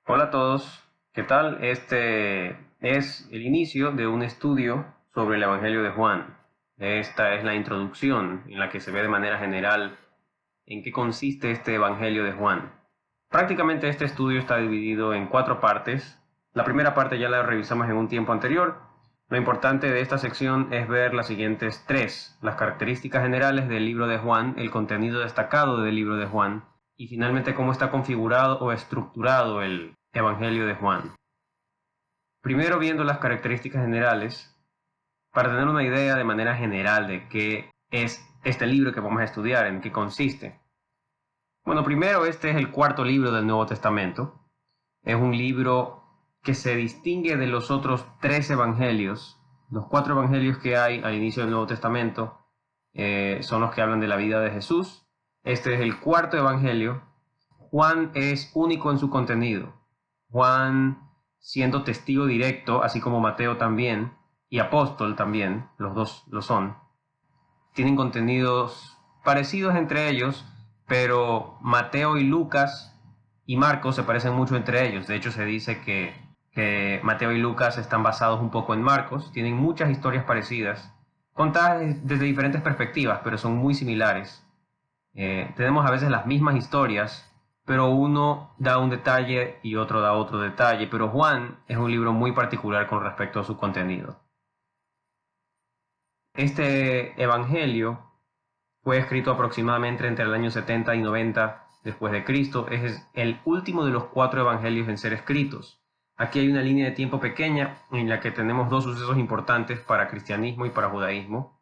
Hola a todos, ¿qué tal? Este es el inicio de un estudio sobre el Evangelio de Juan. Esta es la introducción en la que se ve de manera general en qué consiste este Evangelio de Juan. Prácticamente este estudio está dividido en cuatro partes. La primera parte ya la revisamos en un tiempo anterior. Lo importante de esta sección es ver las siguientes tres: las características generales del libro de Juan, el contenido destacado del libro de Juan y finalmente cómo está configurado o estructurado el Evangelio de Juan. Primero, viendo las características generales, para tener una idea de manera general de qué es este libro que vamos a estudiar, en qué consiste. Bueno, primero, este es el cuarto libro del Nuevo Testamento. Es un libro que se distingue de los otros tres evangelios. Los cuatro evangelios que hay al inicio del Nuevo Testamento son los que hablan de la vida de Jesús. Este es el cuarto evangelio. Juan es único en su contenido. Juan, siendo testigo directo, así como Mateo también, y apóstol también, los dos lo son, tienen contenidos parecidos entre ellos, pero Mateo y Lucas y Marcos se parecen mucho entre ellos. De hecho, se dice que Mateo y Lucas están basados un poco en Marcos, tienen muchas historias parecidas, contadas desde diferentes perspectivas, pero son muy similares. Tenemos a veces las mismas historias, pero uno da un detalle y otro da otro detalle, pero Juan es un libro muy particular con respecto a su contenido. Este evangelio fue escrito aproximadamente entre el año 70 y 90 después de Cristo. Es el último de los cuatro evangelios en ser escritos. Aquí hay una línea de tiempo pequeña en la que tenemos dos sucesos importantes para cristianismo y para judaísmo,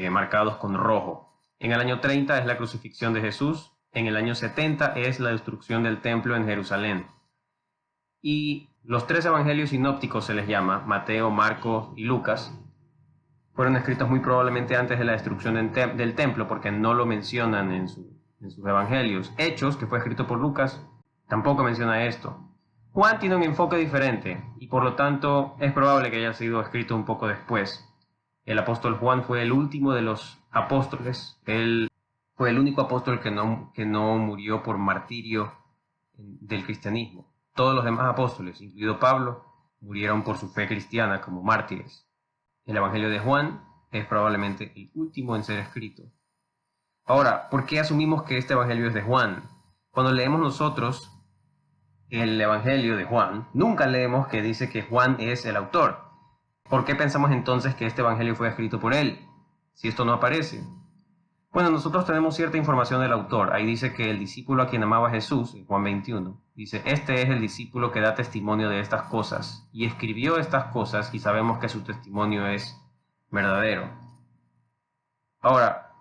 marcados con rojo. En el año 30 es la crucifixión de Jesús, en el año 70 es la destrucción del templo en Jerusalén. Y los tres evangelios sinópticos se les llama, Mateo, Marcos y Lucas, fueron escritos muy probablemente antes de la destrucción del templo, porque no lo mencionan en sus evangelios. Hechos, que fue escrito por Lucas, tampoco menciona esto. Juan tiene un enfoque diferente y por lo tanto es probable que haya sido escrito un poco después. El apóstol Juan fue el último de los apóstoles. Él fue el único apóstol que no murió por martirio del cristianismo. Todos los demás apóstoles, incluido Pablo, murieron por su fe cristiana como mártires. El Evangelio de Juan es probablemente el último en ser escrito. Ahora, ¿por qué asumimos que este Evangelio es de Juan? Cuando leemos nosotros el Evangelio de Juan, nunca leemos que dice que Juan es el autor. ¿Por qué pensamos entonces que este Evangelio fue escrito por él, si esto no aparece? Bueno, nosotros tenemos cierta información del autor. Ahí dice que el discípulo a quien amaba Jesús, en Juan 21, dice: este es el discípulo que da testimonio de estas cosas, y escribió estas cosas, y sabemos que su testimonio es verdadero. Ahora,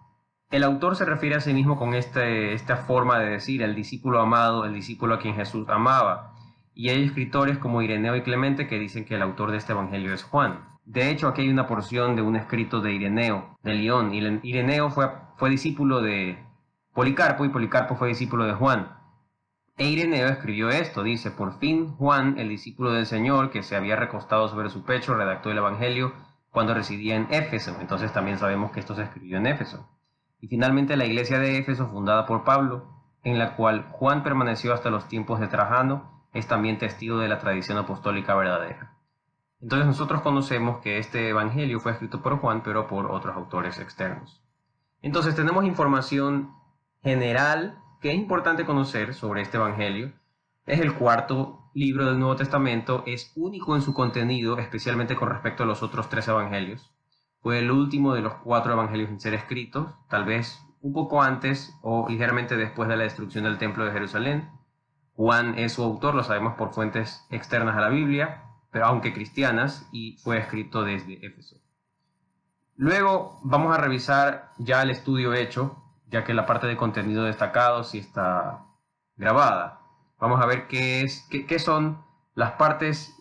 el autor se refiere a sí mismo con esta forma de decir, el discípulo amado, el discípulo a quien Jesús amaba. Y hay escritores como Ireneo y Clemente que dicen que el autor de este evangelio es Juan. De hecho, aquí hay una porción de un escrito de Ireneo, de Lyon. Ireneo fue discípulo de Policarpo y Policarpo fue discípulo de Juan. E Ireneo escribió esto, dice: por fin Juan, el discípulo del Señor, que se había recostado sobre su pecho, redactó el evangelio cuando residía en Éfeso. Entonces también sabemos que esto se escribió en Éfeso. Y finalmente la iglesia de Éfeso, fundada por Pablo, en la cual Juan permaneció hasta los tiempos de Trajano, es también testigo de la tradición apostólica verdadera. Entonces nosotros conocemos que este evangelio fue escrito por Juan, pero por otros autores externos. Entonces tenemos información general que es importante conocer sobre este evangelio. Es el cuarto libro del Nuevo Testamento, es único en su contenido, especialmente con respecto a los otros tres evangelios. Fue el último de los cuatro evangelios en ser escritos, tal vez un poco antes o ligeramente después de la destrucción del templo de Jerusalén. Juan es su autor, lo sabemos por fuentes externas a la Biblia, pero aunque cristianas, y fue escrito desde Éfeso. Luego vamos a revisar ya el estudio hecho, ya que la parte de contenido destacado sí está grabada. Vamos a ver qué son las partes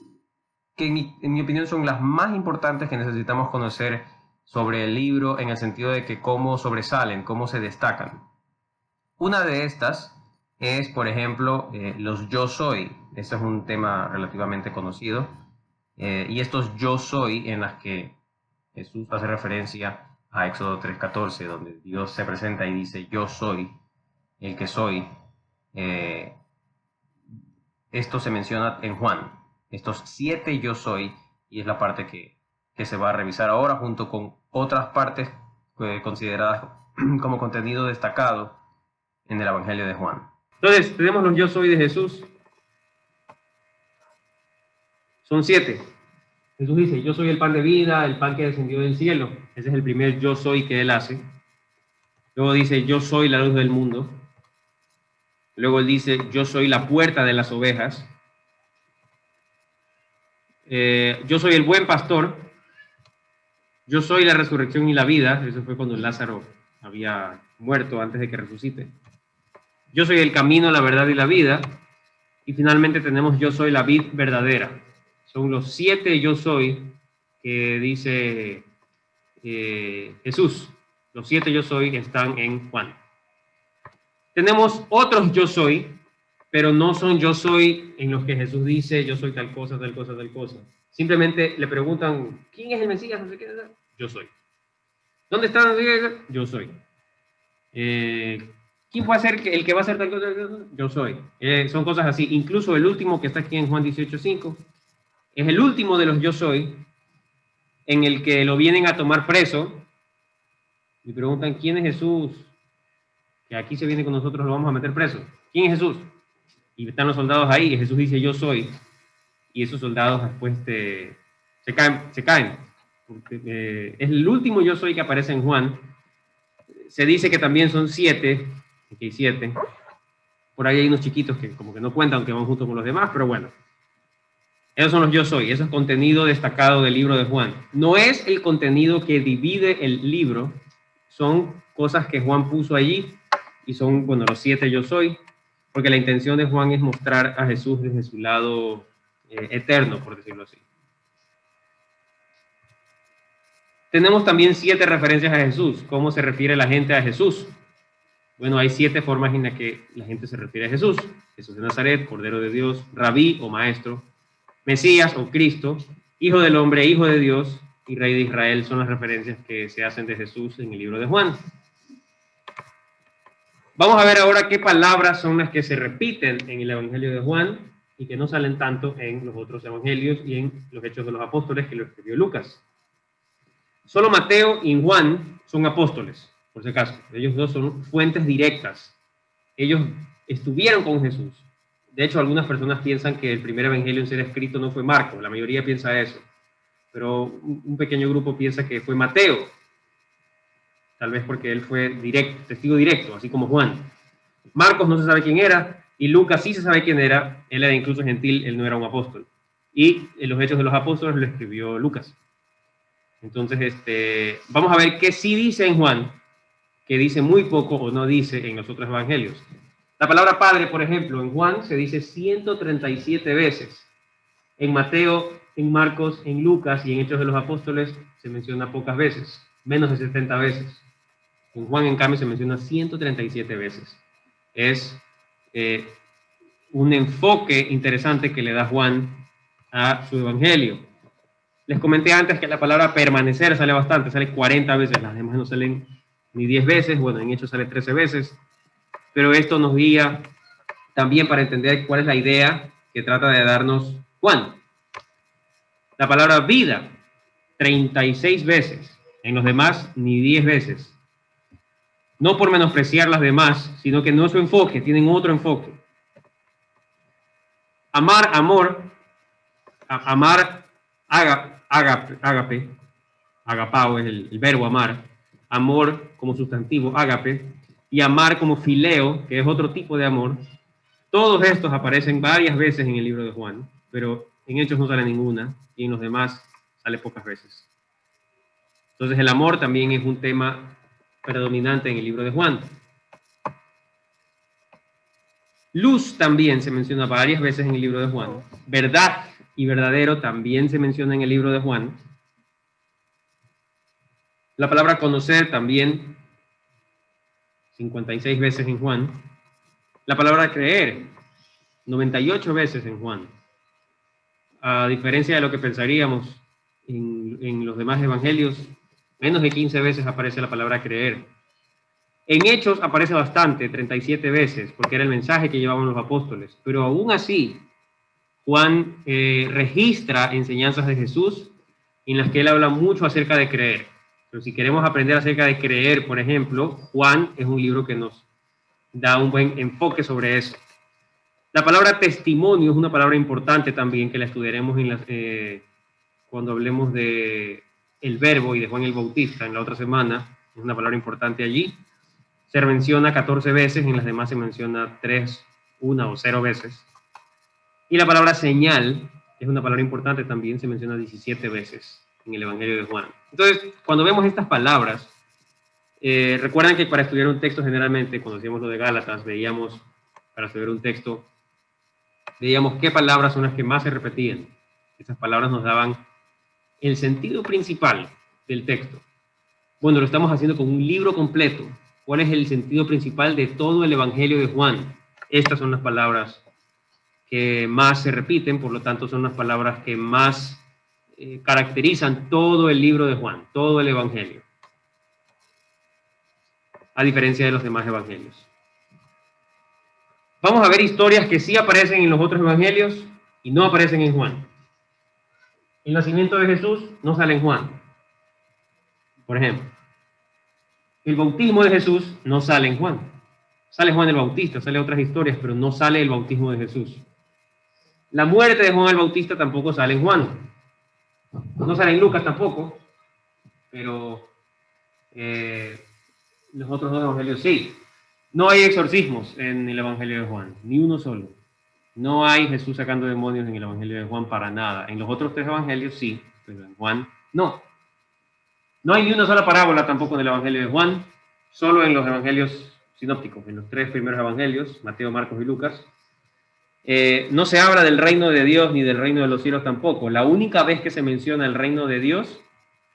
que en mi opinión son las más importantes que necesitamos conocer sobre el libro, en el sentido de que cómo sobresalen, cómo se destacan. Una de estas es, por ejemplo, los yo soy. Este es un tema relativamente conocido. Y estos yo soy en las que Jesús hace referencia a Éxodo 3:14, donde Dios se presenta y dice: yo soy el que soy. esto se menciona en Juan. Estos 7 yo soy, y es la parte que se va a revisar ahora junto con otras partes consideradas como contenido destacado en el Evangelio de Juan. Entonces, tenemos los yo soy de Jesús. Son 7. Jesús dice, yo soy el pan de vida, el pan que descendió del cielo. Ese es el primer yo soy que él hace. Luego dice, yo soy la luz del mundo. Luego él dice, yo soy la puerta de las ovejas. Yo soy el buen pastor. Yo soy la resurrección y la vida. Eso fue cuando Lázaro había muerto antes de que resucite. Yo soy el camino, la verdad y la vida. Y finalmente tenemos yo soy la vid verdadera. Son los 7 yo soy que dice Jesús. Los 7 yo soy que están en Juan. Tenemos otros yo soy, pero no son yo soy en los que Jesús dice yo soy tal cosa, tal cosa, tal cosa. Simplemente le preguntan, ¿quién es el Mesías? No sé qué. Yo soy. ¿Dónde está? Yo soy. ¿Quién puede ser el que va a hacer tal cosa? Yo soy. Son cosas así. Incluso el último que está aquí en Juan 18:5 es el último de los yo soy, en el que lo vienen a tomar preso y preguntan, ¿quién es Jesús? Que aquí se viene con nosotros, lo vamos a meter preso. ¿Quién es Jesús? Y están los soldados ahí y Jesús dice, yo soy. Y esos soldados después se caen. Es el último yo soy que aparece en Juan. Se dice que también son 7, aquí hay 7. Por ahí hay unos chiquitos que como que no cuentan, aunque van junto con los demás, pero bueno. Esos son los yo soy, eso es contenido destacado del libro de Juan. No es el contenido que divide el libro, son cosas que Juan puso allí y son, bueno, los 7 yo soy, porque la intención de Juan es mostrar a Jesús desde su lado eterno, por decirlo así. Tenemos también 7 referencias a Jesús. ¿Cómo se refiere la gente a Jesús? Bueno, hay 7 formas en las que la gente se refiere a Jesús. Jesús de Nazaret, Cordero de Dios, Rabí o Maestro, Mesías o Cristo, Hijo del Hombre, Hijo de Dios y Rey de Israel son las referencias que se hacen de Jesús en el libro de Juan. Vamos a ver ahora qué palabras son las que se repiten en el Evangelio de Juan y que no salen tanto en los otros evangelios y en los Hechos de los Apóstoles que lo escribió Lucas. Solo Mateo y Juan son apóstoles, por si acaso. Ellos dos son fuentes directas. Ellos estuvieron con Jesús. De hecho, algunas personas piensan que el primer evangelio en ser escrito no fue Marcos. La mayoría piensa eso. Pero un pequeño grupo piensa que fue Mateo. Tal vez porque él fue testigo directo, así como Juan. Marcos no se sabe quién era, y Lucas sí se sabe quién era. Él era incluso gentil, él no era un apóstol. Y en los Hechos de los Apóstoles lo escribió Lucas. Entonces, vamos a ver qué sí dice en Juan, que dice muy poco o no dice en los otros evangelios. La palabra Padre, por ejemplo, en Juan se dice 137 veces. En Mateo, en Marcos, en Lucas y en Hechos de los Apóstoles se menciona pocas veces, menos de 70 veces. En Juan, en cambio, se menciona 137 veces. Es un enfoque interesante que le da Juan a su evangelio. Les comenté antes que la palabra permanecer sale bastante, sale 40 veces, las demás no salen ni 10 veces, bueno, en Hechos sale 13 veces, pero esto nos guía también para entender cuál es la idea que trata de darnos Juan. La palabra vida, 36 veces, en los demás ni 10 veces. No por menospreciar las demás, sino que no es su enfoque, tienen otro enfoque. Amar, amor, amar, ágape, agapao es el verbo amar, amor como sustantivo, ágape, y amar como fileo, que es otro tipo de amor. Todos estos aparecen varias veces en el libro de Juan, pero en Hechos no sale ninguna, y en los demás sale pocas veces. Entonces el amor también es un tema predominante en el libro de Juan. Luz también se menciona varias veces en el libro de Juan. Verdad y verdadero también se menciona en el libro de Juan. La palabra conocer también 56 veces en Juan. La palabra creer 98 veces en Juan. A diferencia de lo que pensaríamos en los demás evangelios, menos de 15 veces aparece la palabra creer. En Hechos aparece bastante, 37 veces, porque era el mensaje que llevaban los apóstoles. Pero aún así, Juan registra enseñanzas de Jesús en las que él habla mucho acerca de creer. Pero si queremos aprender acerca de creer, por ejemplo, Juan es un libro que nos da un buen enfoque sobre eso. La palabra testimonio es una palabra importante también que la estudiaremos cuando hablemos de el verbo y de Juan el Bautista en la otra semana. Es una palabra importante allí. Se menciona 14 veces, en las demás se menciona 3, 1 o 0 veces. Y la palabra señal, que es una palabra importante también, se menciona 17 veces en el Evangelio de Juan. Entonces, cuando vemos estas palabras, recuerdan que para estudiar un texto generalmente, cuando hacíamos lo de Gálatas, veíamos, para estudiar un texto, veíamos qué palabras son las que más se repetían. Esas palabras nos daban el sentido principal del texto. Bueno, lo estamos haciendo con un libro completo. ¿Cuál es el sentido principal de todo el Evangelio de Juan? Estas son las palabras que más se repiten, por lo tanto son las palabras que más caracterizan todo el libro de Juan, todo el Evangelio, a diferencia de los demás evangelios. Vamos a ver historias que sí aparecen en los otros evangelios y no aparecen en Juan. El nacimiento de Jesús no sale en Juan, por ejemplo. El bautismo de Jesús no sale en Juan. Sale Juan el Bautista, sale otras historias, pero no sale el bautismo de Jesús. La muerte de Juan el Bautista tampoco sale en Juan. No sale en Lucas tampoco, pero los otros dos evangelios sí. No hay exorcismos en el Evangelio de Juan, ni uno solo. No hay Jesús sacando demonios en el Evangelio de Juan para nada. En los otros tres evangelios sí, pero en Juan no. No hay ni una sola parábola tampoco en el Evangelio de Juan, solo en los evangelios sinópticos, en los tres primeros evangelios, Mateo, Marcos y Lucas. No se habla del reino de Dios ni del reino de los cielos tampoco. La única vez que se menciona el reino de Dios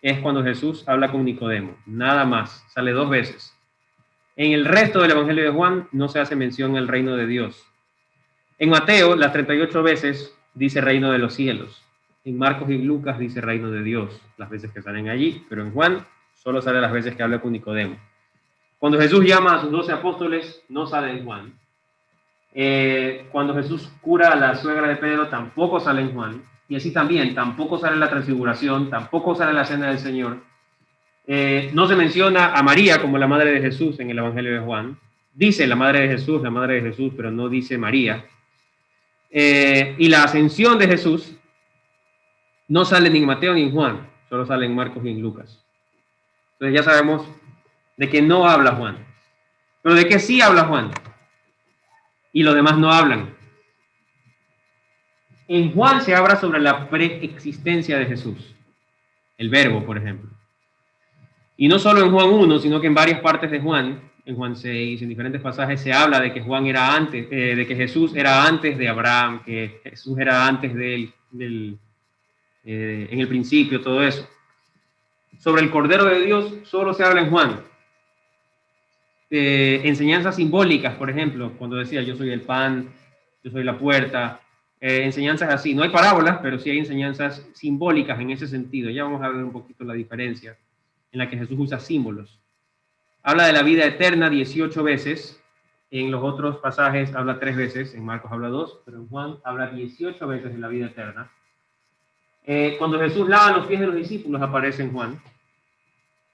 es cuando Jesús habla con Nicodemo, nada más, sale 2 veces. En el resto del Evangelio de Juan no se hace mención al reino de Dios. En Mateo, las 38 veces dice reino de los cielos. En Marcos y Lucas dice reino de Dios, las veces que salen allí, pero en Juan solo sale las veces que habla con Nicodemo. Cuando Jesús llama a sus 12 apóstoles, no sale en Juan. Cuando Jesús cura a la suegra de Pedro, tampoco sale en Juan. Y así también, tampoco sale la transfiguración, tampoco sale la cena del Señor. No se menciona a María como la madre de Jesús en el Evangelio de Juan. Dice la madre de Jesús, pero no dice María. Y la ascensión de Jesús no sale ni en Mateo ni en Juan, solo sale en Marcos y en Lucas. Entonces ya sabemos de que no habla Juan. Pero de que sí habla Juan. Y los demás no hablan. En Juan se habla sobre la preexistencia de Jesús. El verbo, por ejemplo. Y no solo en Juan 1, sino que en varias partes de Juan, en Juan 6, en diferentes pasajes, se habla de que Juan era antes, de que Jesús era antes de Abraham, que Jesús era antes en el principio, todo eso. Sobre el Cordero de Dios solo se habla en Juan. Enseñanzas simbólicas, por ejemplo, cuando decía yo soy el pan, yo soy la puerta, enseñanzas así. No hay parábolas, pero sí hay enseñanzas simbólicas en ese sentido. Ya vamos a ver un poquito la diferencia en la que Jesús usa símbolos. Habla de la vida eterna 18 veces, en los otros pasajes habla 3 veces, en Marcos habla 2, pero en Juan habla 18 veces de la vida eterna. Cuando Jesús lava los pies de los discípulos aparece en Juan.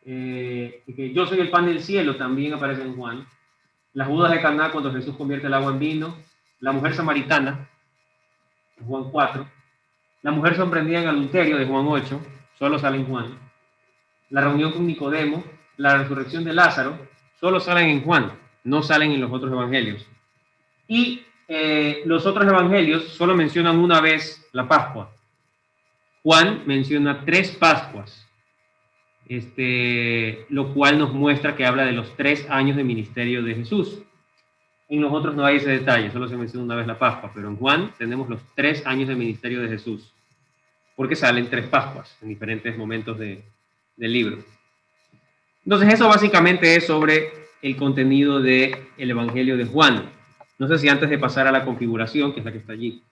Que yo soy el pan del cielo también aparece en Juan. Las bodas de Caná cuando Jesús convierte el agua en vino. La mujer samaritana, en Juan 4. La mujer sorprendida en adulterio, de Juan 8, solo sale en Juan. La reunión con Nicodemo, la resurrección de Lázaro, solo salen en Juan, no salen en los otros evangelios. Y los otros evangelios solo mencionan una vez la Pascua. Juan menciona 3 Pascuas, lo cual nos muestra que habla de los 3 años de ministerio de Jesús. En los otros no hay ese detalle, solo se menciona una vez la Pascua, pero en Juan tenemos los 3 años de ministerio de Jesús, porque salen 3 Pascuas en diferentes momentos del libro. Entonces eso básicamente es sobre el contenido del Evangelio de Juan. No sé si antes de pasar a la configuración, que es la que está allí,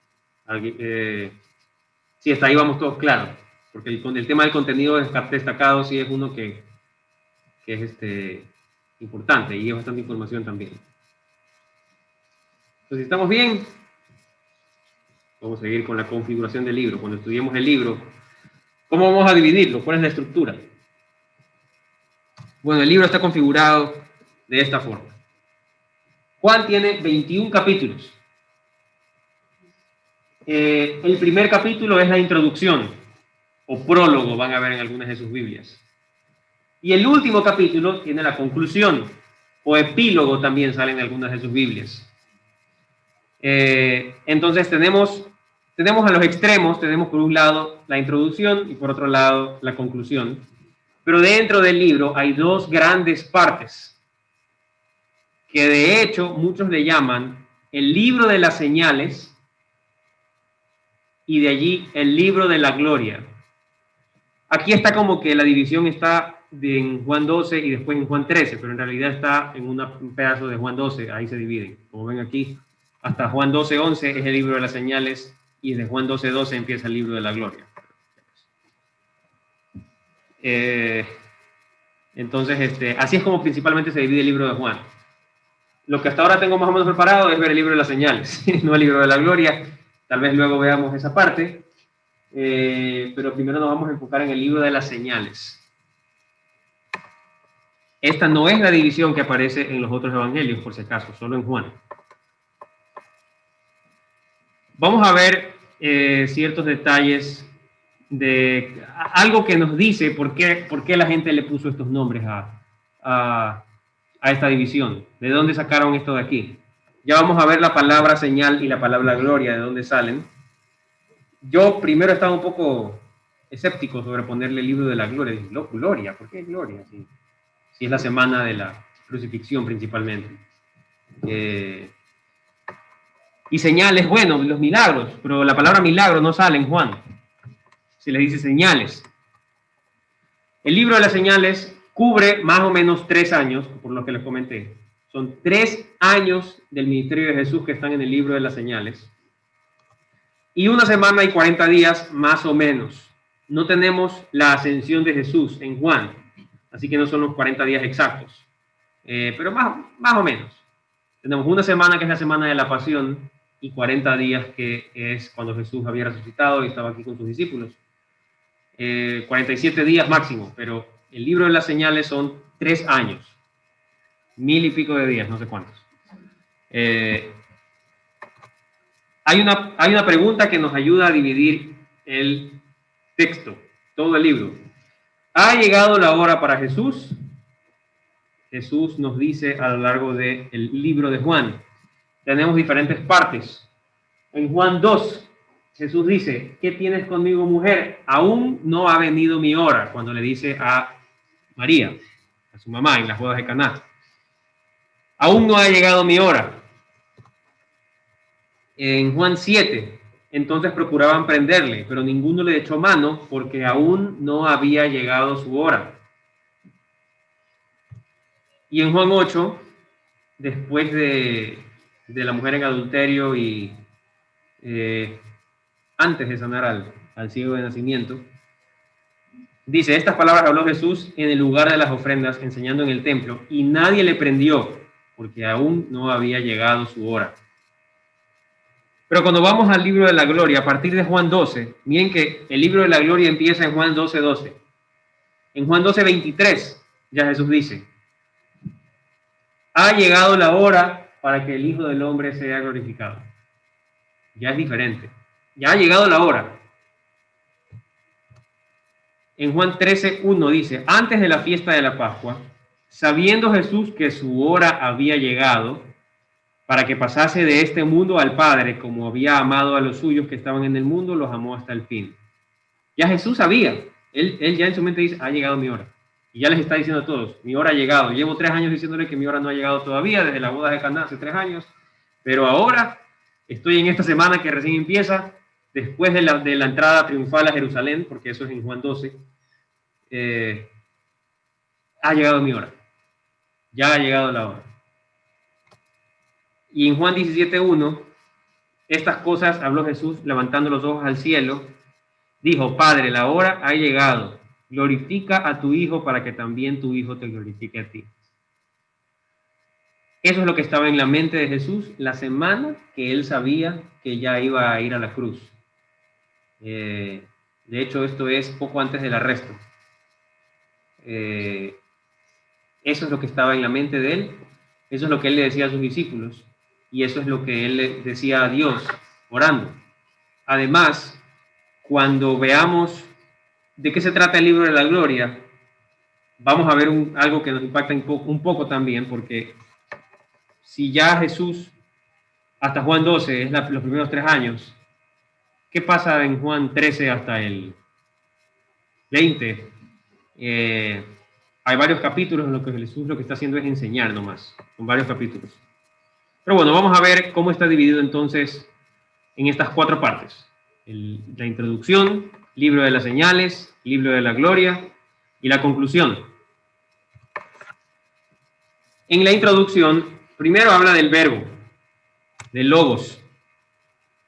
si hasta ahí vamos todos claros, porque el tema del contenido destacado sí es uno que es importante y es bastante información también. Entonces, ¿estamos bien? Vamos a seguir con la configuración del libro. Cuando estudiemos el libro, ¿cómo vamos a dividirlo? ¿Cuál es la estructura? Bueno, el libro está configurado de esta forma. Juan tiene 21 capítulos. El primer capítulo es la introducción, o prólogo, van a ver en algunas de sus Biblias. Y el último capítulo tiene la conclusión, o epílogo también sale en algunas de sus Biblias. Entonces tenemos a los extremos, tenemos por un lado la introducción y por otro lado la conclusión. Pero dentro del libro hay dos grandes partes, que de hecho muchos le llaman el libro de las señales y de allí el libro de la gloria. Aquí está como que la división está en Juan 12 y después en Juan 13, pero en realidad está en un pedazo de Juan 12, ahí se dividen. Como ven aquí, hasta Juan 12:11 es el libro de las señales y desde Juan 12:12 empieza el libro de la gloria. Entonces, así es como principalmente se divide el libro de Juan. Lo que hasta ahora tengo más o menos preparado es ver el libro de las señales, no el libro de la gloria. Tal vez luego veamos esa parte, pero primero nos vamos a enfocar en el libro de las señales. Esta no es la división que aparece en los otros evangelios, por si acaso, solo en Juan. Vamos a ver ciertos detalles de algo que nos dice por qué la gente le puso estos nombres a esta división. ¿De dónde sacaron esto de aquí? Ya vamos a ver la palabra señal y la palabra gloria, de dónde salen. Yo primero estaba un poco escéptico sobre ponerle el libro de la gloria. Dije, gloria, ¿por qué gloria? Si es la semana de la crucifixión principalmente. Y señales, bueno, los milagros, pero la palabra milagro no sale en Juan. Se le dice señales. El libro de las señales cubre más o menos 3 años, por lo que les comenté. Son 3 años del ministerio de Jesús que están en el libro de las señales. Y 1 semana y 40 días más o menos. No tenemos la ascensión de Jesús en Juan, así que no son los 40 días exactos, pero más o menos. Tenemos 1 semana que es la semana de la pasión y 40 días que es cuando Jesús había resucitado y estaba aquí con sus discípulos. 47 días máximo, pero el libro de las señales son 3 años, 1000 y pico de días, no sé cuántos. Hay una pregunta que nos ayuda a dividir el texto, todo el libro. ¿Ha llegado la hora para Jesús? Jesús nos dice a lo largo del libro de Juan. Tenemos diferentes partes. En Juan 2, Jesús dice, ¿qué tienes conmigo, mujer? Aún no ha venido mi hora, cuando le dice a María, a su mamá, en las bodas de Caná. Aún no ha llegado mi hora. En Juan 7, entonces procuraban prenderle, pero ninguno le echó mano porque aún no había llegado su hora. Y en Juan 8, después de la mujer en adulterio y antes de sanar al ciego de nacimiento, dice, estas palabras habló Jesús en el lugar de las ofrendas, enseñando en el templo, y nadie le prendió, porque aún no había llegado su hora. Pero cuando vamos al libro de la gloria, a partir de Juan 12, miren que el libro de la gloria empieza en Juan 12:12. En Juan 12:23, ya Jesús dice, ha llegado la hora para que el Hijo del Hombre sea glorificado. Ya es diferente. Ya ha llegado la hora. En Juan 13:1 dice, antes de la fiesta de la Pascua, sabiendo Jesús que su hora había llegado, para que pasase de este mundo al Padre, como había amado a los suyos que estaban en el mundo, los amó hasta el fin. Ya Jesús sabía, él ya en su mente dice, ha llegado mi hora. Y ya les está diciendo a todos, mi hora ha llegado. Llevo 3 años diciéndole que mi hora no ha llegado todavía, desde la boda de Caná hace 3 años, pero ahora estoy en esta semana que recién empieza, después de la entrada triunfal a Jerusalén, porque eso es en Juan 12, ha llegado mi hora. Ya ha llegado la hora. Y en Juan 17:1, estas cosas habló Jesús levantando los ojos al cielo. Dijo, Padre, la hora ha llegado. Glorifica a tu Hijo para que también tu Hijo te glorifique a ti. Eso es lo que estaba en la mente de Jesús la semana que él sabía que ya iba a ir a la cruz. De hecho, esto es poco antes del arresto. Eso es lo que estaba en la mente de él. Eso es lo que él le decía a sus discípulos. Y eso es lo que él le decía a Dios orando. Además, cuando veamos de qué se trata el libro de la gloria, vamos a ver algo que nos impacta un poco también, porque si ya Jesús, hasta Juan 12, es los primeros 3 años, ¿qué pasa en Juan 13 hasta el 20? Hay varios capítulos en los que Jesús lo que está haciendo es enseñar nomás, con varios capítulos. Pero bueno, vamos a ver cómo está dividido entonces en estas 4 partes. La introducción, libro de las señales, libro de la gloria y la conclusión. En la introducción, primero habla del verbo, del logos.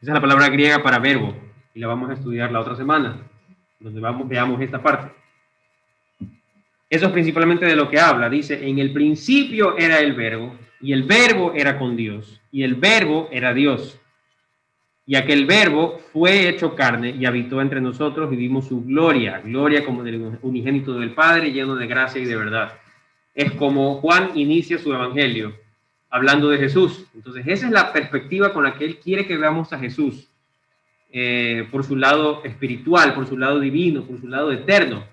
Esa es la palabra griega para verbo y la vamos a estudiar la otra semana, donde veamos esta parte. Eso es principalmente de lo que habla. Dice, en el principio era el verbo, y el verbo era con Dios, y el verbo era Dios. Y aquel verbo fue hecho carne y habitó entre nosotros y vimos su gloria, gloria como del unigénito del Padre, lleno de gracia y de verdad. Es como Juan inicia su evangelio, hablando de Jesús. Entonces, esa es la perspectiva con la que él quiere que veamos a Jesús, por su lado espiritual, por su lado divino, por su lado eterno.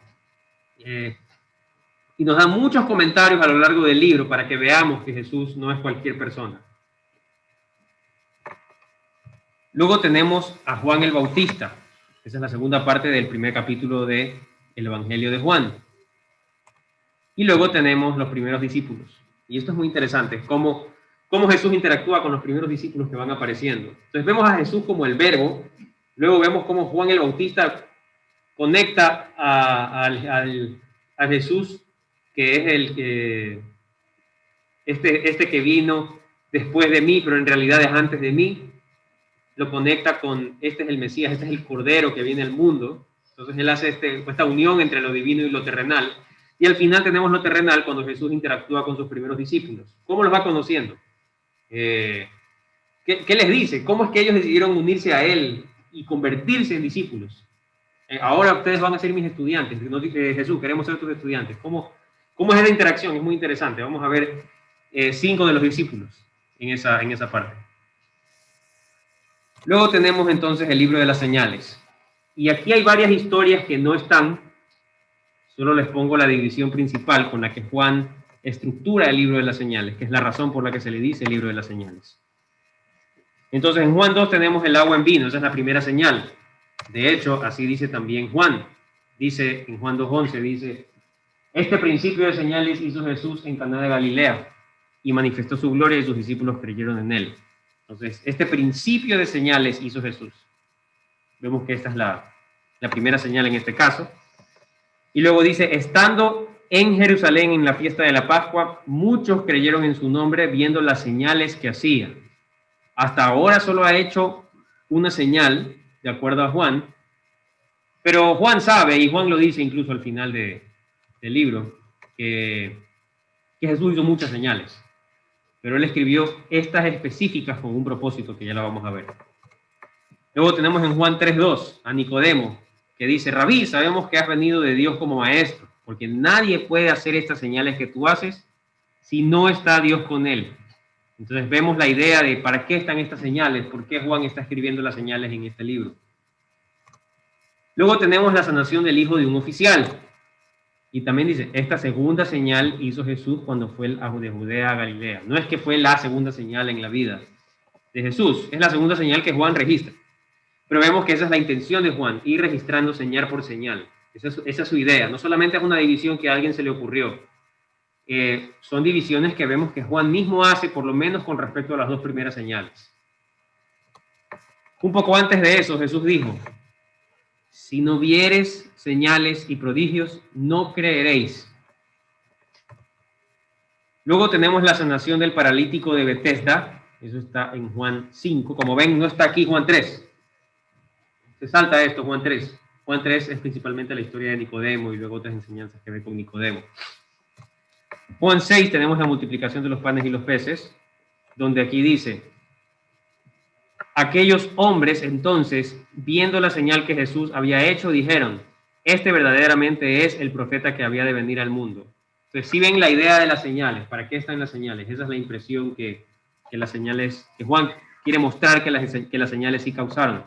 Y nos da muchos comentarios a lo largo del libro para que veamos que Jesús no es cualquier persona. Luego tenemos a Juan el Bautista. Esa es la segunda parte del primer capítulo del Evangelio de Juan. Y luego tenemos los primeros discípulos. Y esto es muy interesante, cómo Jesús interactúa con los primeros discípulos que van apareciendo. Entonces vemos a Jesús como el verbo, luego vemos cómo Juan el Bautista conecta a Jesús, que es el que este que vino después de mí, pero en realidad es antes de mí. Lo conecta con, este es el Mesías, este es el Cordero que viene al mundo. Entonces él hace esta unión entre lo divino y lo terrenal. Y al final tenemos lo terrenal cuando Jesús interactúa con sus primeros discípulos. ¿Cómo los va conociendo? ¿Qué les dice? ¿Cómo es que ellos decidieron unirse a él y convertirse en discípulos? Ahora ustedes van a ser mis estudiantes. Jesús, queremos ser tus estudiantes. ¿Cómo es esa interacción? Es muy interesante. Vamos a ver 5 de los discípulos en esa parte. Luego tenemos entonces el libro de las señales. Y aquí hay varias historias que no están. Solo les pongo la división principal con la que Juan estructura el libro de las señales, que es la razón por la que se le dice el libro de las señales. Entonces en Juan 2 tenemos el agua en vino, esa es la primera señal. De hecho, así dice también Juan. Dice en Juan 2:11, dice, este principio de señales hizo Jesús en Caná de Galilea y manifestó su gloria y sus discípulos creyeron en él. Entonces, este principio de señales hizo Jesús. Vemos que esta es la primera señal en este caso. Y luego dice, estando en Jerusalén en la fiesta de la Pascua, muchos creyeron en su nombre viendo las señales que hacía. Hasta ahora solo ha hecho una señal, de acuerdo a Juan, pero Juan sabe, y Juan lo dice incluso al final del libro, que Jesús hizo muchas señales. Pero él escribió estas específicas con un propósito que ya la vamos a ver. Luego tenemos en Juan 3:2 a Nicodemo, que dice, Rabí, sabemos que has venido de Dios como maestro, porque nadie puede hacer estas señales que tú haces si no está Dios con él. Entonces vemos la idea de para qué están estas señales, por qué Juan está escribiendo las señales en este libro. Luego tenemos la sanación del hijo de un oficial. Y también dice, esta segunda señal hizo Jesús cuando fue de Judea a Galilea. No es que fue la segunda señal en la vida de Jesús, es la segunda señal que Juan registra. Pero vemos que esa es la intención de Juan, ir registrando señal por señal. Esa es su idea. No solamente es una división que a alguien se le ocurrió. Son divisiones que vemos que Juan mismo hace, por lo menos con respecto a las 2 primeras señales. Un poco antes de eso, Jesús dijo, si no vieres señales y prodigios, no creeréis. Luego tenemos la sanación del paralítico de Betesda. Eso está en Juan 5. Como ven, no está aquí Juan 3. Se salta esto, Juan 3. Juan 3 es principalmente la historia de Nicodemo y luego otras enseñanzas que ve con Nicodemo. Juan 6 tenemos la multiplicación de los panes y los peces, donde aquí dice: aquellos hombres entonces, viendo la señal que Jesús había hecho, dijeron: este verdaderamente es el profeta que había de venir al mundo. Entonces, si ven la idea de las señales, ¿para qué están las señales? Esa es la impresión que las señales, que Juan quiere mostrar que las señales sí causaron.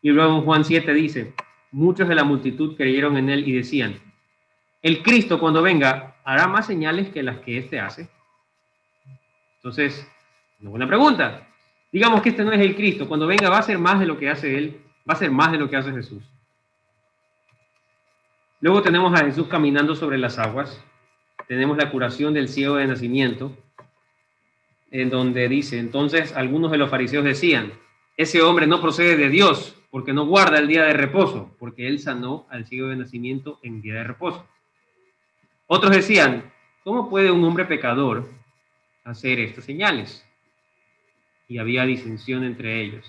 Y luego en Juan 7 dice: muchos de la multitud creyeron en él y decían: el Cristo cuando venga hará más señales que las que éste hace. Entonces, una buena pregunta. Digamos que este no es el Cristo. Cuando venga va a ser más de lo que hace él, va a ser más de lo que hace Jesús. Luego tenemos a Jesús caminando sobre las aguas. Tenemos la curación del ciego de nacimiento, en donde dice: entonces algunos de los fariseos decían: ese hombre no procede de Dios, porque no guarda el día de reposo, porque él sanó al ciego de nacimiento en día de reposo. Otros decían: ¿cómo puede un hombre pecador hacer estas señales? Y había disensión entre ellos.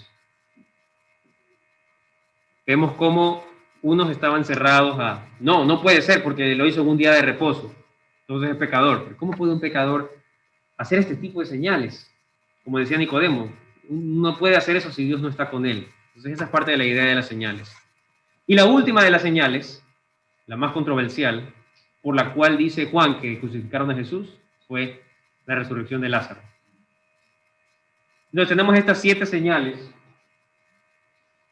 Vemos cómo unos estaban cerrados a: no puede ser porque lo hizo en un día de reposo, entonces es pecador. ¿Pero cómo puede un pecador hacer este tipo de señales? Como decía Nicodemo, no puede hacer eso si Dios no está con él. Entonces esa es parte de la idea de las señales. Y la última de las señales, la más controversial, por la cual dice Juan que crucificaron a Jesús, fue la resurrección de Lázaro. Entonces tenemos estas 7 señales.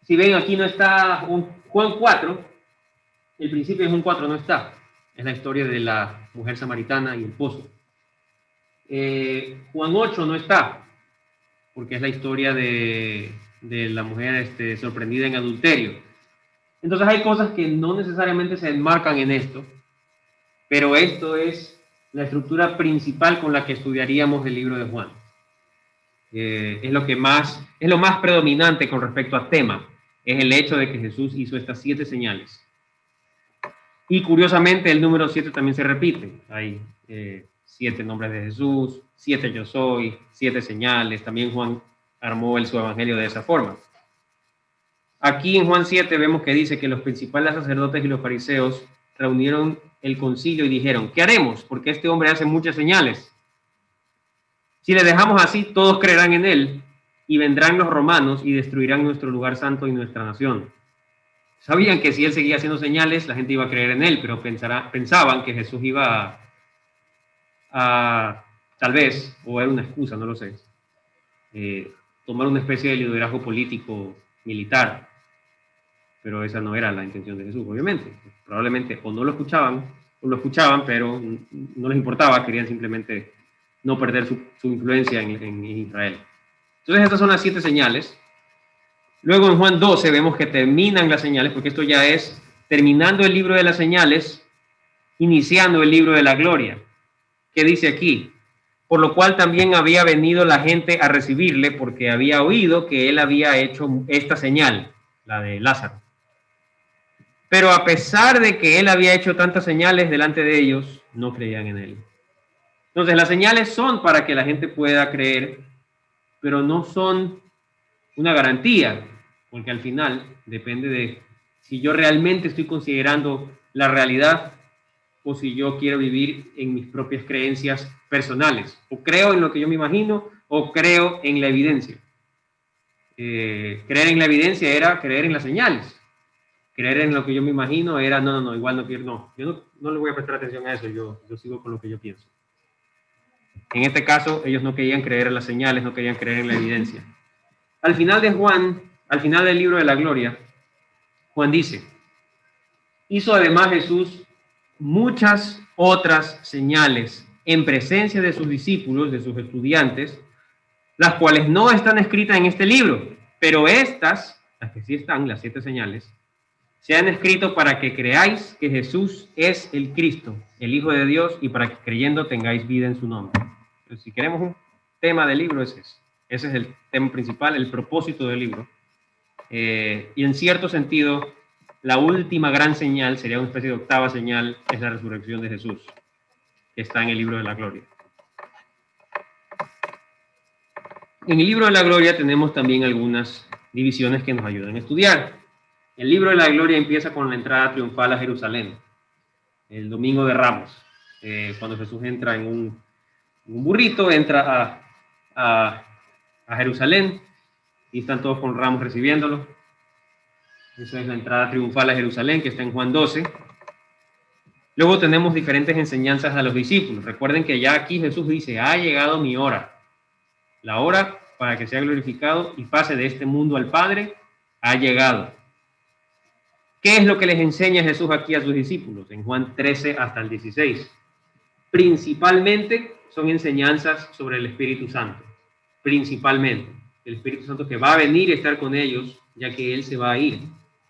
Si ven, aquí no está Juan 4, el principio de Juan 4 no está. Es la historia de la mujer samaritana y el pozo. Juan 8 no está, porque es la historia de la mujer sorprendida en adulterio. Entonces hay cosas que no necesariamente se enmarcan en esto, pero esto es la estructura principal con la que estudiaríamos el libro de Juan. Es lo más predominante con respecto al tema, es el hecho de que Jesús hizo estas 7 señales. Y curiosamente el número 7 también se repite. Hay 7 nombres de Jesús, 7 yo soy, 7 señales. También Juan armó su evangelio de esa forma. Aquí en Juan 7 vemos que dice que los principales sacerdotes y los fariseos reunieron el concilio y dijeron: ¿qué haremos? Porque este hombre hace muchas señales. Si le dejamos así, todos creerán en él, y vendrán los romanos y destruirán nuestro lugar santo y nuestra nación. Sabían que si él seguía haciendo señales, la gente iba a creer en él, pero pensaban que Jesús iba a tal vez, o era una excusa, no lo sé, tomar una especie de liderazgo político militar. Pero esa no era la intención de Jesús, obviamente. Probablemente o no lo escuchaban, o lo escuchaban, pero no les importaba, querían simplemente no perder su influencia en Israel. Entonces estas son las 7 señales. Luego en Juan 12 vemos que terminan las señales, porque esto ya es terminando el libro de las señales, iniciando el libro de la gloria. ¿Qué dice aquí? Por lo cual también había venido la gente a recibirle, porque había oído que él había hecho esta señal, la de Lázaro. Pero a pesar de que él había hecho tantas señales delante de ellos, no creían en él. Entonces las señales son para que la gente pueda creer, pero no son una garantía, porque al final depende de si yo realmente estoy considerando la realidad o si yo quiero vivir en mis propias creencias personales. O creo en lo que yo me imagino o creo en la evidencia. Creer en la evidencia era creer en las señales. Creer en lo que yo me imagino era igual no quiero, yo no le voy a prestar atención a eso, yo sigo con lo que yo pienso. En este caso, ellos no querían creer en las señales, no querían creer en la evidencia. Al final de Juan, al final del libro de la gloria, Juan dice: hizo además Jesús muchas otras señales en presencia de sus discípulos, de sus estudiantes, las cuales no están escritas en este libro, pero estas, las que sí están, las 7 señales, se han escrito para que creáis que Jesús es el Cristo, el Hijo de Dios, y para que creyendo tengáis vida en su nombre. Entonces, si queremos un tema del libro, ese es el tema principal, el propósito del libro. Y en cierto sentido, la última gran señal, sería una especie de octava señal, es la resurrección de Jesús, que está en el libro de la gloria. En el libro de la gloria tenemos también algunas divisiones que nos ayudan a estudiar. El libro de la gloria empieza con la entrada triunfal a Jerusalén, el domingo de Ramos. Cuando Jesús entra en un burrito, entra a Jerusalén y están todos con ramos recibiéndolo. Esa es la entrada triunfal a Jerusalén, que está en Juan 12. Luego tenemos diferentes enseñanzas a los discípulos. Recuerden que ya aquí Jesús dice, ha llegado mi hora. La hora para que sea glorificado y pase de este mundo al Padre ha llegado. ¿Qué es lo que les enseña Jesús aquí a sus discípulos? En Juan 13 hasta el 16. Principalmente son enseñanzas sobre el Espíritu Santo. Principalmente. El Espíritu Santo que va a venir y estar con ellos, ya que Él se va a ir.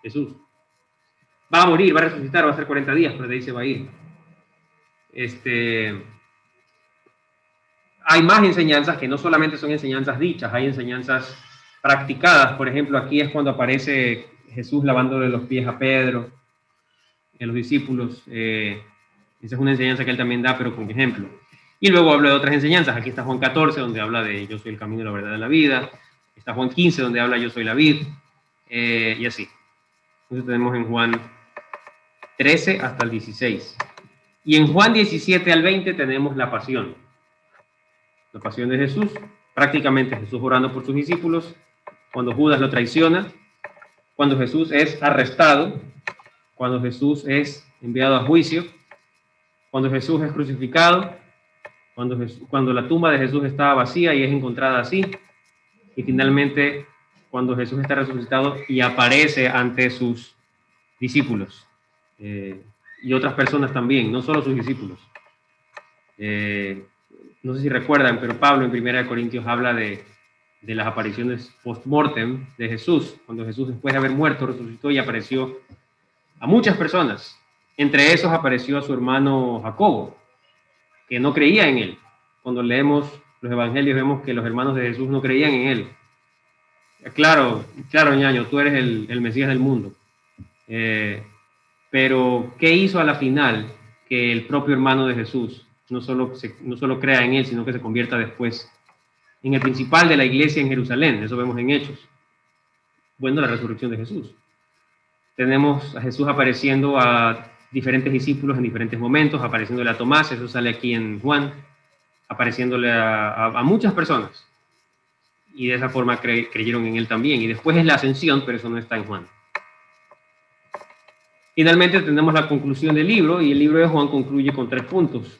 Jesús va a morir, va a resucitar, va a estar 40 días, pero de ahí se va a ir. Hay más enseñanzas que no solamente son enseñanzas dichas, hay enseñanzas practicadas. Por ejemplo, aquí es cuando aparece Jesús lavándole los pies a Pedro, a los discípulos. Esa es una enseñanza que él también da, pero con ejemplo. Y luego habla de otras enseñanzas. Aquí está Juan 14, donde habla de yo soy el camino, la verdad y la vida. Está Juan 15, donde habla yo soy la vid. Y así. Entonces tenemos en Juan 13 hasta el 16. Y en Juan 17 al 20 tenemos la pasión. La pasión de Jesús, prácticamente Jesús orando por sus discípulos, cuando Judas lo traiciona, cuando Jesús es arrestado, cuando Jesús es enviado a juicio, cuando Jesús es crucificado, cuando la tumba de Jesús estaba vacía y es encontrada así, y finalmente cuando Jesús está resucitado y aparece ante sus discípulos, y otras personas también, no solo sus discípulos. No sé si recuerdan, pero Pablo en 1 Corintios habla de las apariciones post-mortem de Jesús, cuando Jesús después de haber muerto resucitó y apareció a muchas personas. Entre esos apareció a su hermano Jacobo, que no creía en él. Cuando leemos los evangelios vemos que los hermanos de Jesús no creían en él. Claro, ñaño, tú eres el Mesías del mundo. Pero, ¿qué hizo a la final? Que el propio hermano de Jesús no solo crea en él, sino que se convierta después en el principal de la iglesia en Jerusalén. Eso vemos en Hechos. Bueno, la resurrección de Jesús. Tenemos a Jesús apareciendo a diferentes discípulos en diferentes momentos, apareciéndole a Tomás, eso sale aquí en Juan, apareciéndole a muchas personas. Y de esa forma creyeron en él también. Y después es la ascensión, pero eso no está en Juan. Finalmente tenemos la conclusión del libro, y el libro de Juan concluye con 3 puntos.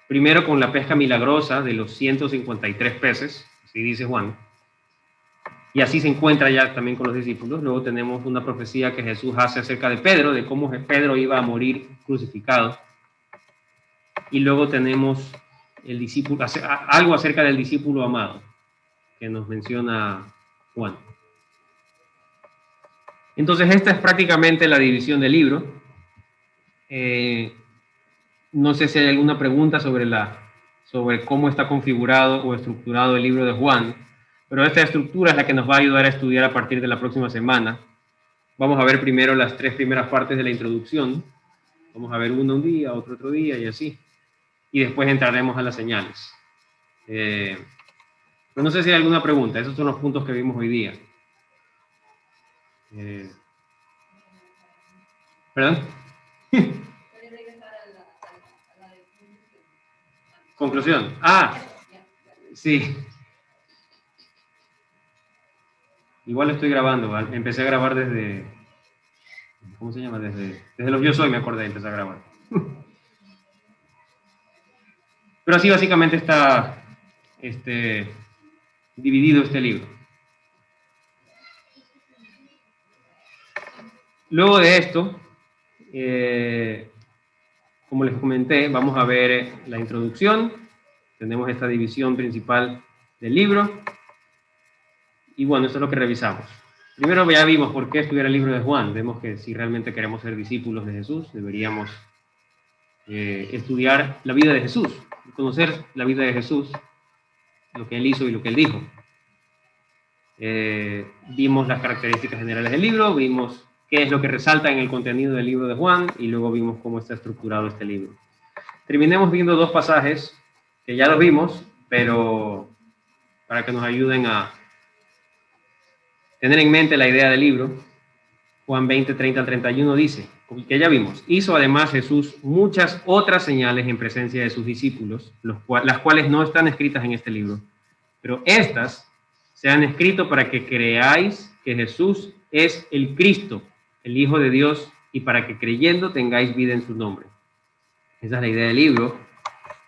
Primero, con la pesca milagrosa de los 153 peces, así dice Juan. Y así se encuentra ya también con los discípulos. Luego tenemos una profecía que Jesús hace acerca de Pedro, de cómo Pedro iba a morir crucificado. Y luego tenemos algo acerca del discípulo amado, que nos menciona Juan. Entonces, esta es prácticamente la división del libro. No sé si hay alguna pregunta sobre cómo está configurado o estructurado el libro de Juan, pero esta estructura es la que nos va a ayudar a estudiar a partir de la próxima semana. Vamos a ver primero las 3 primeras partes de la introducción. Vamos a ver uno un día, otro día y así. Y después entraremos a las señales. Pero no sé si hay alguna pregunta. Esos son los puntos que vimos hoy día. ¿Perdón? Conclusión. Sí. Igual estoy grabando. Empecé a grabar desde... ¿Cómo se llama? Desde los Yo Soy me acordé, empecé a grabar. Pero así básicamente está dividido este libro. Luego de esto, como les comenté, vamos a ver la introducción. Tenemos esta división principal del libro. Y bueno, eso es lo que revisamos. Primero ya vimos por qué estudiar el libro de Juan. Vemos que si realmente queremos ser discípulos de Jesús, deberíamos estudiar la vida de Jesús, conocer la vida de Jesús, lo que él hizo y lo que él dijo. Vimos las características generales del libro, vimos qué es lo que resalta en el contenido del libro de Juan y luego vimos cómo está estructurado este libro. Terminemos viendo 2 pasajes que ya los vimos, pero para que nos ayuden a tener en mente la idea del libro. Juan 20, 30 al 31 dice, que ya vimos, hizo además Jesús muchas otras señales en presencia de sus discípulos, las cuales no están escritas en este libro, pero estas se han escrito para que creáis que Jesús es el Cristo, el Hijo de Dios, y para que creyendo tengáis vida en su nombre. Esa es la idea del libro,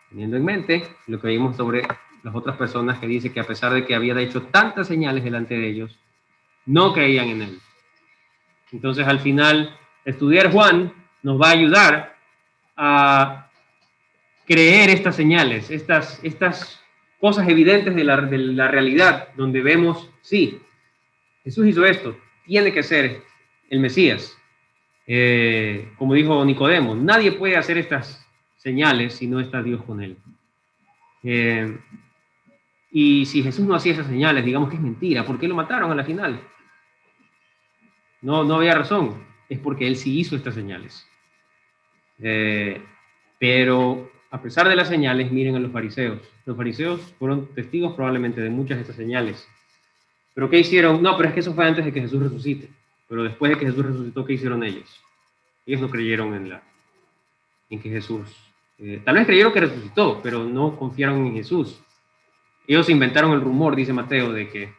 teniendo en mente lo que vimos sobre las otras personas que dice que a pesar de que había hecho tantas señales delante de ellos, no creían en él. Entonces, al final, estudiar Juan nos va a ayudar a creer estas señales, estas cosas evidentes de la realidad, donde vemos, sí, Jesús hizo esto, tiene que ser el Mesías. Como dijo Nicodemo, nadie puede hacer estas señales si no está Dios con él. Y si Jesús no hacía esas señales, digamos que es mentira. ¿Por qué lo mataron a la final? No había razón. Es porque él sí hizo estas señales. Pero a pesar de las señales, miren a los fariseos. Los fariseos fueron testigos probablemente de muchas de estas señales. ¿Pero qué hicieron? No, pero es que eso fue antes de que Jesús resucite. Pero después de que Jesús resucitó, ¿qué hicieron ellos? Ellos no creyeron en que Jesús... tal vez creyeron que resucitó, pero no confiaron en Jesús. Ellos inventaron el rumor, dice Mateo, de que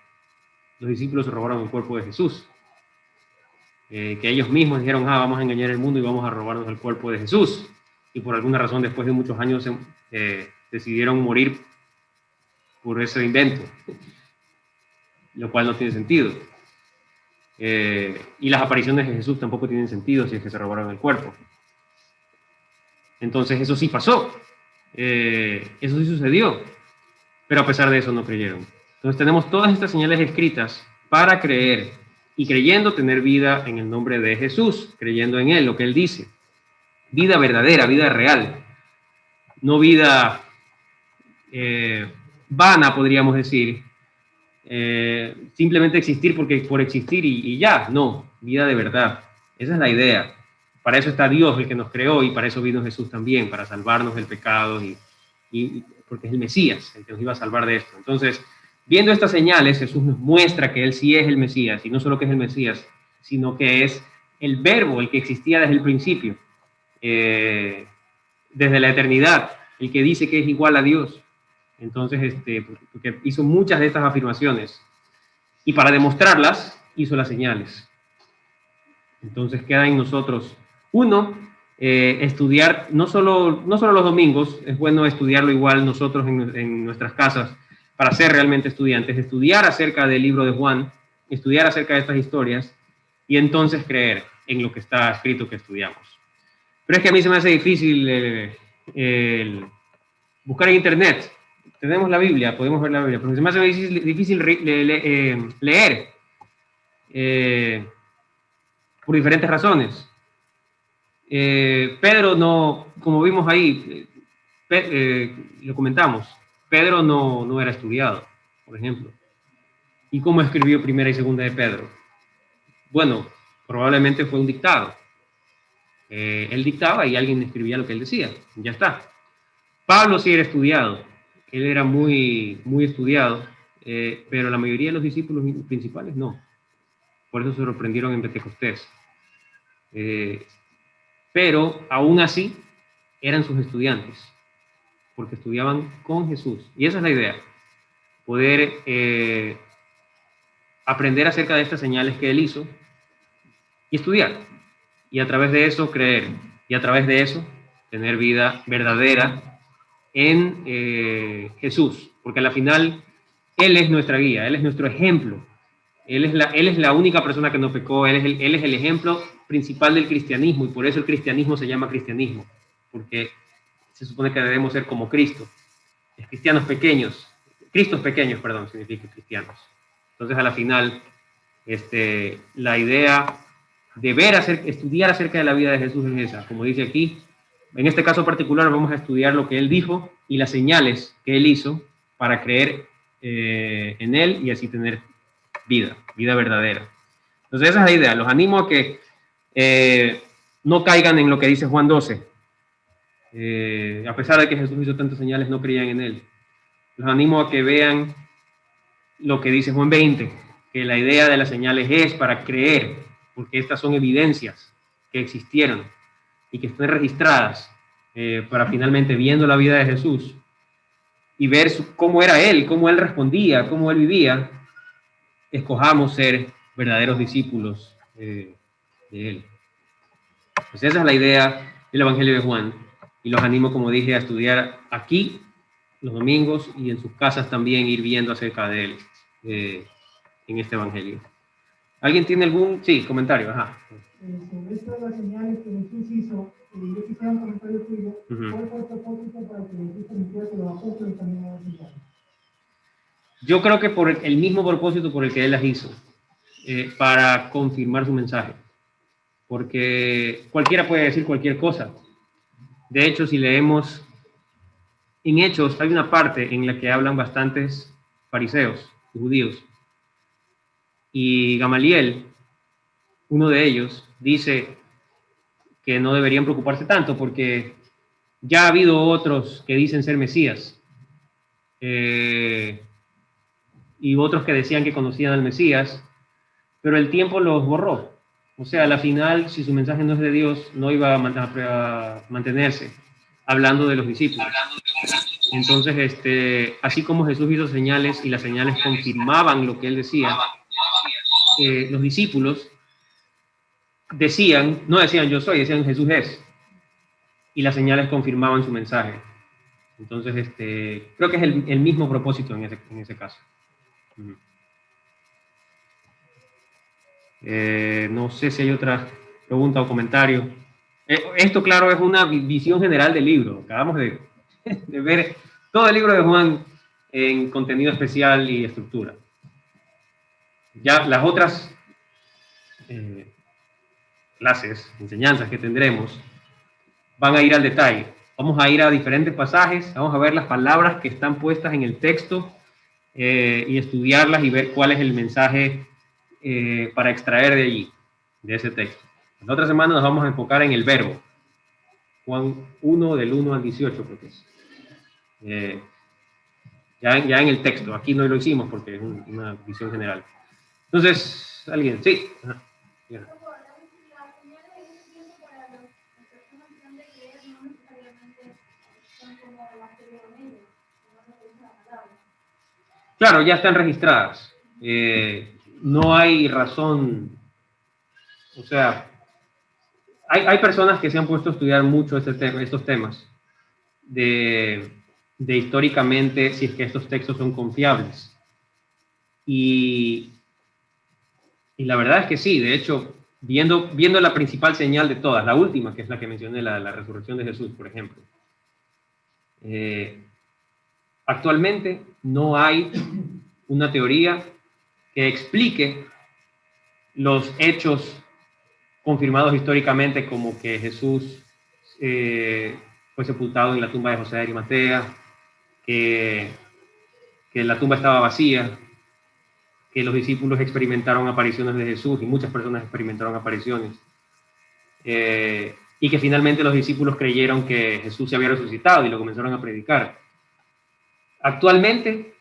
los discípulos se robaron el cuerpo de Jesús. Que ellos mismos dijeron, vamos a engañar el mundo y vamos a robarnos el cuerpo de Jesús. Y por alguna razón, después de muchos años, decidieron morir por ese invento, lo cual no tiene sentido. Y las apariciones de Jesús tampoco tienen sentido si es que se robaron el cuerpo. Entonces eso sí pasó, eso sí sucedió, pero a pesar de eso no creyeron. Entonces tenemos todas estas señales escritas para creer y creyendo tener vida en el nombre de Jesús, creyendo en Él, lo que Él dice. Vida verdadera, vida real, no vida vana, podríamos decir, simplemente existir por existir y ya, no, vida de verdad. Esa es la idea. Para eso está Dios, el que nos creó, y para eso vino Jesús también, para salvarnos del pecado, y porque es el Mesías, el que nos iba a salvar de esto. Entonces, viendo estas señales, Jesús nos muestra que Él sí es el Mesías, y no solo que es el Mesías, sino que es el Verbo, el que existía desde el principio, desde la eternidad, el que dice que es igual a Dios. Entonces, porque hizo muchas de estas afirmaciones, y para demostrarlas, hizo las señales. Entonces queda en nosotros, uno, estudiar, no solo los domingos, es bueno estudiarlo igual nosotros en nuestras casas, para ser realmente estudiantes, estudiar acerca del libro de Juan, estudiar acerca de estas historias, y entonces creer en lo que está escrito que estudiamos. Pero es que a mí se me hace difícil buscar en internet. Tenemos la Biblia, podemos ver la Biblia, pero se me hace difícil leer por diferentes razones. Pedro no, como vimos ahí, lo comentamos, Pedro no era estudiado, por ejemplo. ¿Y cómo escribió Primera y Segunda de Pedro? Bueno, probablemente fue un dictado. Él dictaba y alguien escribía lo que él decía, ya está. Pablo sí era estudiado, él era muy estudiado, pero la mayoría de los discípulos principales no. Por eso se sorprendieron en Pentecostés. Pero aún así eran sus estudiantes, porque estudiaban con Jesús. Y esa es la idea, poder aprender acerca de estas señales que Él hizo y estudiar. Y a través de eso creer. Y a través de eso tener vida verdadera en Jesús. Porque al final Él es nuestra guía, Él es nuestro ejemplo. Él es la única persona que no pecó, él es el ejemplo principal del cristianismo, y por eso el cristianismo se llama cristianismo, porque se supone que debemos ser como Cristo. Es cristianos pequeños, Cristos pequeños, perdón, significa cristianos. Entonces, a la final, la idea de estudiar acerca de la vida de Jesús es esa, como dice aquí. En este caso particular vamos a estudiar lo que Él dijo y las señales que Él hizo para creer en Él y así tener vida verdadera. Entonces esa es la idea. Los animo a que no caigan en lo que dice Juan 12. A pesar de que Jesús hizo tantas señales, no creían en Él. Los animo a que vean lo que dice Juan 20, que la idea de las señales es para creer, porque estas son evidencias que existieron y que están registradas para finalmente, viendo la vida de Jesús y ver cómo era Él, cómo Él respondía, cómo Él vivía, escojamos ser verdaderos discípulos de Él. Pues esa es la idea del Evangelio de Juan, y los animo, como dije, a estudiar aquí los domingos y en sus casas también ir viendo acerca de Él en este Evangelio. ¿Alguien tiene algún comentario? Ajá. Sobre esto de las señales que Jesús hizo, yo quisiera un comentario tuyo. ¿Cuál fue el propósito para que Jesús permitiera que los apóstoles también hagan señales? Yo creo que por el mismo propósito por el que Él las hizo, para confirmar su mensaje. Porque cualquiera puede decir cualquier cosa. De hecho, si leemos en Hechos, hay una parte en la que hablan bastantes fariseos, judíos. Y Gamaliel, uno de ellos, dice que no deberían preocuparse tanto porque ya ha habido otros que dicen ser Mesías. Y otros que decían que conocían al Mesías, pero el tiempo los borró. O sea, a la final, si su mensaje no es de Dios, no iba a mantenerse, hablando de los discípulos. Entonces, así como Jesús hizo señales y las señales confirmaban lo que él decía, los discípulos decían, no decían yo soy, decían Jesús es. Y las señales confirmaban su mensaje. Entonces, creo que es el mismo propósito en ese caso. No sé si hay otra pregunta o comentario. Esto, claro, es una visión general del libro. Acabamos de ver todo el libro de Juan en contenido especial y estructura. Ya las otras clases, enseñanzas que tendremos, van a ir al detalle. Vamos a ir a diferentes pasajes, vamos a ver las palabras que están puestas en el texto y estudiarlas y ver cuál es el mensaje para extraer de allí, de ese texto. La otra semana nos vamos a enfocar en el verbo. Juan 1, del 1 al 18, creo que es. Ya en el texto. Aquí no lo hicimos porque es una visión general. Entonces, ¿alguien? Sí. Ajá. Yeah. Claro, ya están registradas. No hay razón, o sea, hay personas que se han puesto a estudiar mucho estos temas de históricamente si es que estos textos son confiables. Y la verdad es que sí. De hecho, viendo la principal señal de todas, la última, que es la que mencioné, la resurrección de Jesús, por ejemplo. Actualmente no hay una teoría que explique los hechos confirmados históricamente, como que Jesús fue sepultado en la tumba de José de Arimatea, que la tumba estaba vacía, que los discípulos experimentaron apariciones de Jesús y muchas personas experimentaron apariciones, y que finalmente los discípulos creyeron que Jesús se había resucitado y lo comenzaron a predicar. Actualmente,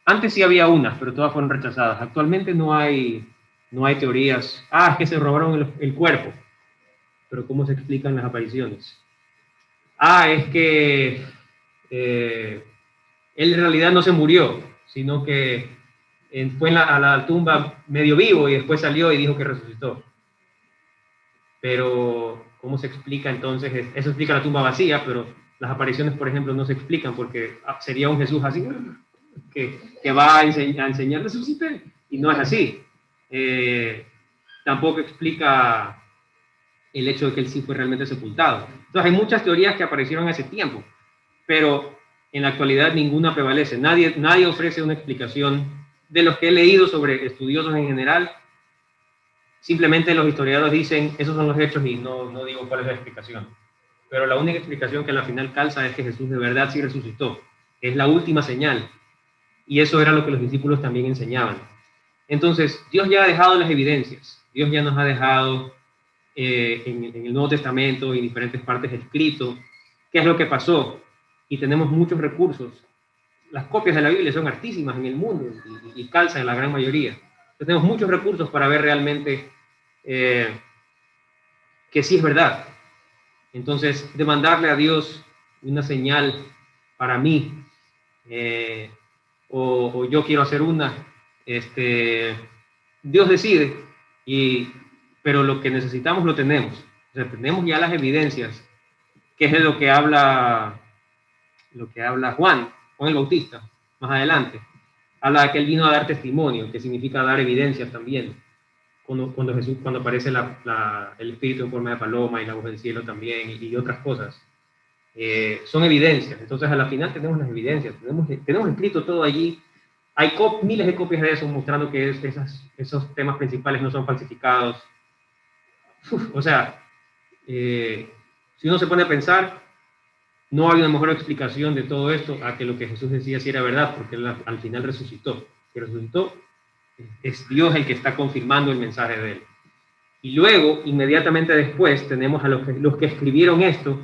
antes sí había unas, pero todas fueron rechazadas. Actualmente no hay teorías. Es que se robaron el cuerpo. Pero ¿cómo se explican las apariciones? Es que él en realidad no se murió, sino que fue a la tumba medio vivo y después salió y dijo que resucitó. Pero ¿cómo se explica entonces? Eso explica la tumba vacía, pero las apariciones, por ejemplo, no se explican porque sería un Jesús así, que va a enseñar resucité, y no es así. Tampoco explica el hecho de que él sí fue realmente sepultado. Entonces hay muchas teorías que aparecieron hace tiempo, pero en la actualidad ninguna prevalece. Nadie ofrece una explicación. De los que he leído sobre estudiosos en general, simplemente los historiadores dicen, esos son los hechos y no digo cuál es la explicación. Pero la única explicación que al final calza es que Jesús de verdad sí resucitó. Es la última señal. Y eso era lo que los discípulos también enseñaban. Entonces, Dios ya ha dejado las evidencias. Dios ya nos ha dejado en el Nuevo Testamento y en diferentes partes escrito qué es lo que pasó. Y tenemos muchos recursos. Las copias de la Biblia son hartísimas en el mundo y calzan en la gran mayoría. Entonces, tenemos muchos recursos para ver realmente que sí es verdad. Entonces, demandarle a Dios una señal para mí, o yo quiero hacer una, Dios decide, pero lo que necesitamos lo tenemos. O sea, tenemos ya las evidencias, que es de lo que habla Juan el Bautista, más adelante. Habla de que él vino a dar testimonio, que significa dar evidencias también. Cuando aparece el Espíritu en forma de paloma y la voz del cielo también, y otras cosas. Son evidencias. Entonces, a la final tenemos las evidencias. Tenemos escrito todo allí. Hay miles de copias de eso mostrando que esos temas principales no son falsificados. O sea, si uno se pone a pensar, no hay una mejor explicación de todo esto a que lo que Jesús decía sí era verdad, porque él al final resucitó. Que resucitó, es Dios el que está confirmando el mensaje de él. Y luego, inmediatamente después, tenemos a los que escribieron esto,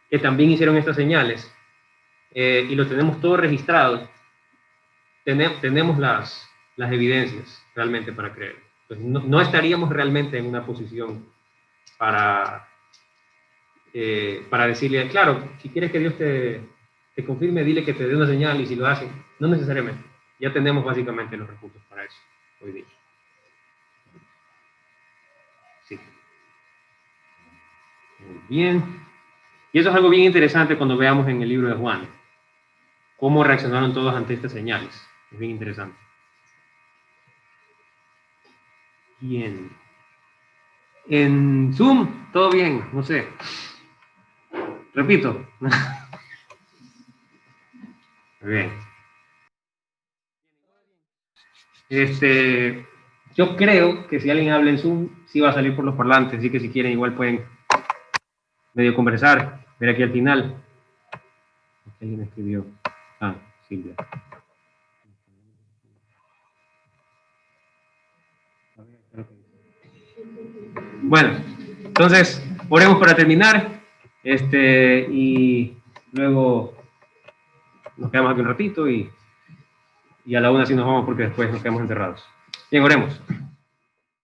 que también hicieron estas señales, y lo tenemos todo registrado. Tenemos las evidencias realmente para creer. Pues no estaríamos realmente en una posición para decirle, claro, si quieres que Dios te confirme, dile que te dé una señal, y si lo hace, no necesariamente. Ya tenemos básicamente los recursos para eso hoy día. Sí. Muy bien. Y eso es algo bien interesante cuando veamos en el libro de Juan, cómo reaccionaron todos ante estas señales. Es bien interesante. Bien. En Zoom, todo bien, no sé. Repito. Bien. Yo creo que si alguien habla en Zoom, sí va a salir por los parlantes, así que si quieren igual pueden medio conversar, ver aquí al final. Alguien escribió. Ah, Silvia. Bueno, entonces, oremos para terminar, y luego nos quedamos aquí un ratito y a la una sí nos vamos porque después nos quedamos encerrados. Bien, oremos.